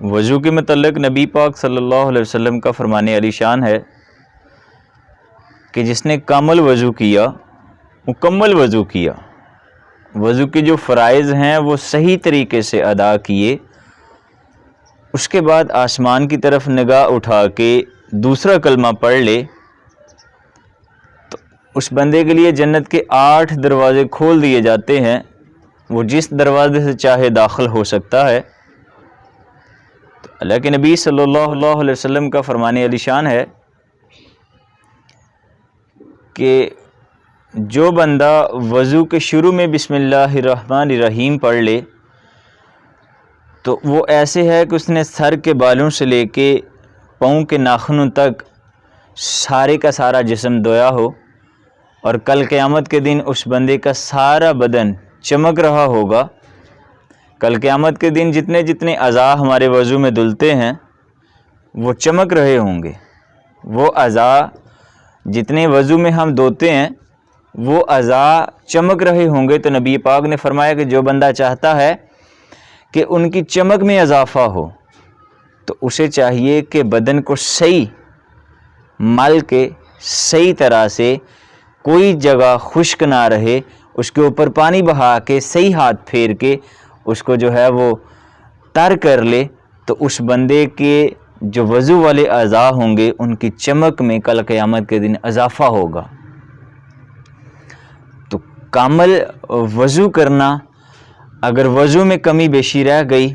وضو کے متعلق نبی پاک صلی اللہ علیہ وسلم کا فرمان علی شان ہے کہ جس نے کامل وضو کیا، مکمل وضو کیا، وضو کے جو فرائض ہیں وہ صحیح طریقے سے ادا کیے، اس کے بعد آسمان کی طرف نگاہ اٹھا کے دوسرا کلمہ پڑھ لے تو اس بندے کے لیے جنت کے 8 دروازے کھول دیے جاتے ہیں، وہ جس دروازے سے چاہے داخل ہو سکتا ہے۔ تو اللہ کے نبی صلی اللہ علیہ وسلم کا فرمان علی شان ہے کہ جو بندہ وضو کے شروع میں بسم اللہ الرحمن الرحیم پڑھ لے تو وہ ایسے ہے کہ اس نے سر کے بالوں سے لے کے پاؤں کے ناخنوں تک سارے کا سارا جسم دھویا ہو، اور کل قیامت کے دن اس بندے کا سارا بدن چمک رہا ہوگا۔ کل قیامت کے دن جتنے جتنے اعضاء ہمارے وضو میں دھلتے ہیں وہ چمک رہے ہوں گے، وہ اعضاء جتنے وضو میں ہم دھوتے ہیں وہ اعضاء چمک رہے ہوں گے۔ تو نبی پاک نے فرمایا کہ جو بندہ چاہتا ہے کہ ان کی چمک میں اضافہ ہو تو اسے چاہیے کہ بدن کو صحیح مل کے صحیح طرح سے، کوئی جگہ خشک نہ رہے، اس کے اوپر پانی بہا کے صحیح ہاتھ پھیر کے اس کو جو ہے وہ تر کر لے، تو اس بندے کے جو وضو والے اعضاء ہوں گے ان کی چمک میں کل قیامت کے دن اضافہ ہوگا۔ تو کامل وضو کرنا، اگر وضو میں کمی بیشی رہ گئی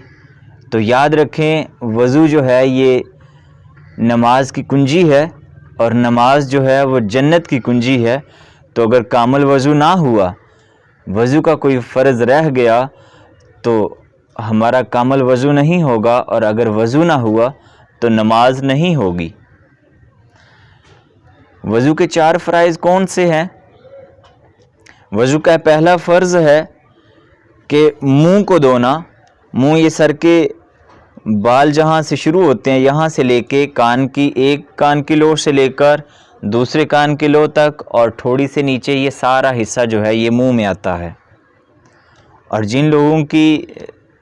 تو یاد رکھیں وضو جو ہے یہ نماز کی کنجی ہے، اور نماز جو ہے وہ جنت کی کنجی ہے۔ تو اگر کامل وضو نہ ہوا، وضو کا کوئی فرض رہ گیا تو ہمارا کامل وضو نہیں ہوگا، اور اگر وضو نہ ہوا تو نماز نہیں ہوگی۔ وضو کے 4 فرائض کون سے ہیں؟ وضو کا پہلا فرض ہے کہ منہ کو دھونا۔ منہ یہ سر کے بال جہاں سے شروع ہوتے ہیں یہاں سے لے کے کان کی ایک کان کی لو سے لے کر دوسرے کان کی لو تک، اور تھوڑی سے نیچے یہ سارا حصہ جو ہے یہ منہ میں آتا ہے۔ اور جن لوگوں کی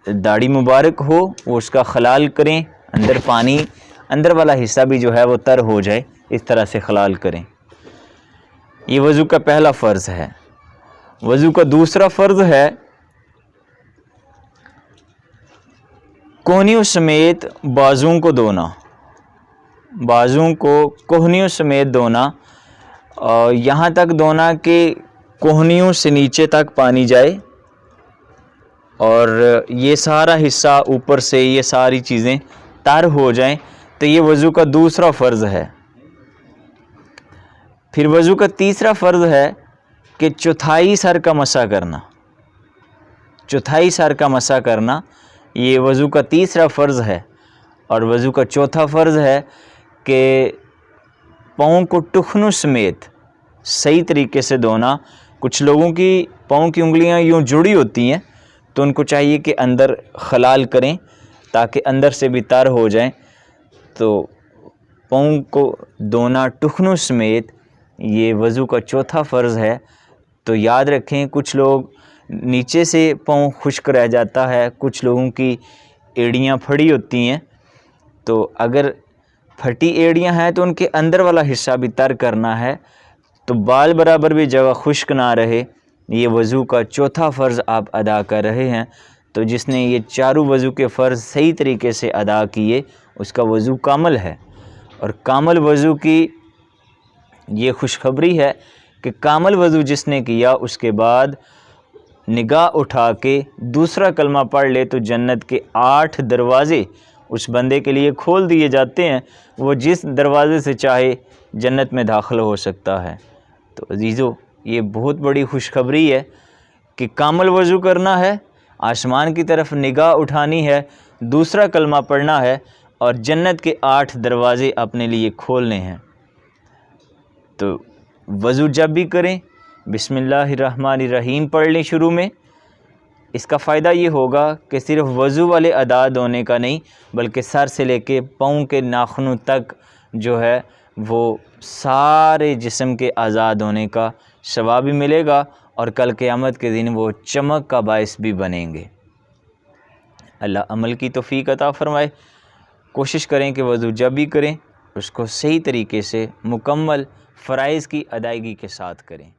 داڑھی مبارک ہو وہ اس کا خلال کریں، اندر پانی، اندر والا حصہ بھی جو ہے وہ تر ہو جائے، اس طرح سے خلال کریں۔ یہ وضو کا پہلا فرض ہے۔ وضو کا دوسرا فرض ہے کوہنیوں سمیت بازوں کو دھونا۔ بازوں کو کوہنیوں سمیت دھونا، اور یہاں تک دھونا کہ کوہنیوں سے نیچے تک پانی جائے، اور یہ سارا حصہ اوپر سے یہ ساری چیزیں تر ہو جائیں۔ تو یہ وضو کا دوسرا فرض ہے۔ پھر وضو کا تیسرا فرض ہے کہ چوتھائی سر کا مسح کرنا۔ چوتھائی سر کا مسح کرنا یہ وضو کا تیسرا فرض ہے۔ اور وضو کا چوتھا فرض ہے کہ پاؤں کو ٹخنوں سمیت صحیح طریقے سے دھونا۔ کچھ لوگوں کی پاؤں کی انگلیاں یوں جڑی ہوتی ہیں تو ان کو چاہیے کہ اندر خلال کریں تاکہ اندر سے بھی تر ہو جائیں۔ تو پاؤں کو دھونا ٹخنوں سمیت یہ وضو کا چوتھا فرض ہے۔ تو یاد رکھیں کچھ لوگ نیچے سے پاؤں خشک رہ جاتا ہے، کچھ لوگوں کی ایڑیاں پھٹی ہوتی ہیں، تو اگر پھٹی ایڑیاں ہیں تو ان کے اندر والا حصہ بھی تر کرنا ہے، تو بال برابر بھی جگہ خشک نہ رہے۔ یہ وضو کا چوتھا فرض آپ ادا کر رہے ہیں۔ تو جس نے یہ چاروں وضو کے فرض صحیح طریقے سے ادا کیے اس کا وضو کامل ہے۔ اور کامل وضو کی یہ خوشخبری ہے کہ کامل وضو جس نے کیا اس کے بعد نگاہ اٹھا کے دوسرا کلمہ پڑھ لے تو جنت کے 8 دروازے اس بندے کے لیے کھول دیے جاتے ہیں، وہ جس دروازے سے چاہے جنت میں داخل ہو سکتا ہے۔ تو عزیزو یہ بہت بڑی خوشخبری ہے کہ کامل وضو کرنا ہے، آسمان کی طرف نگاہ اٹھانی ہے، دوسرا کلمہ پڑھنا ہے، اور جنت کے 8 دروازے اپنے لیے کھولنے ہیں۔ تو وضو جب بھی کریں بسم اللہ الرحمن الرحیم پڑھ لیں شروع میں۔ اس کا فائدہ یہ ہوگا کہ صرف وضو والے اعضاء دھونے کا نہیں بلکہ سر سے لے کے پاؤں کے ناخنوں تک جو ہے وہ سارے جسم کے اعضاء دھونے کا ثواب بھی ملے گا، اور کل قیامت کے دن وہ چمک کا باعث بھی بنیں گے۔ اللہ عمل کی توفیق عطا فرمائے۔ کوشش کریں کہ وضو جب بھی کریں اس کو صحیح طریقے سے مکمل فرائض کی ادائیگی کے ساتھ کریں۔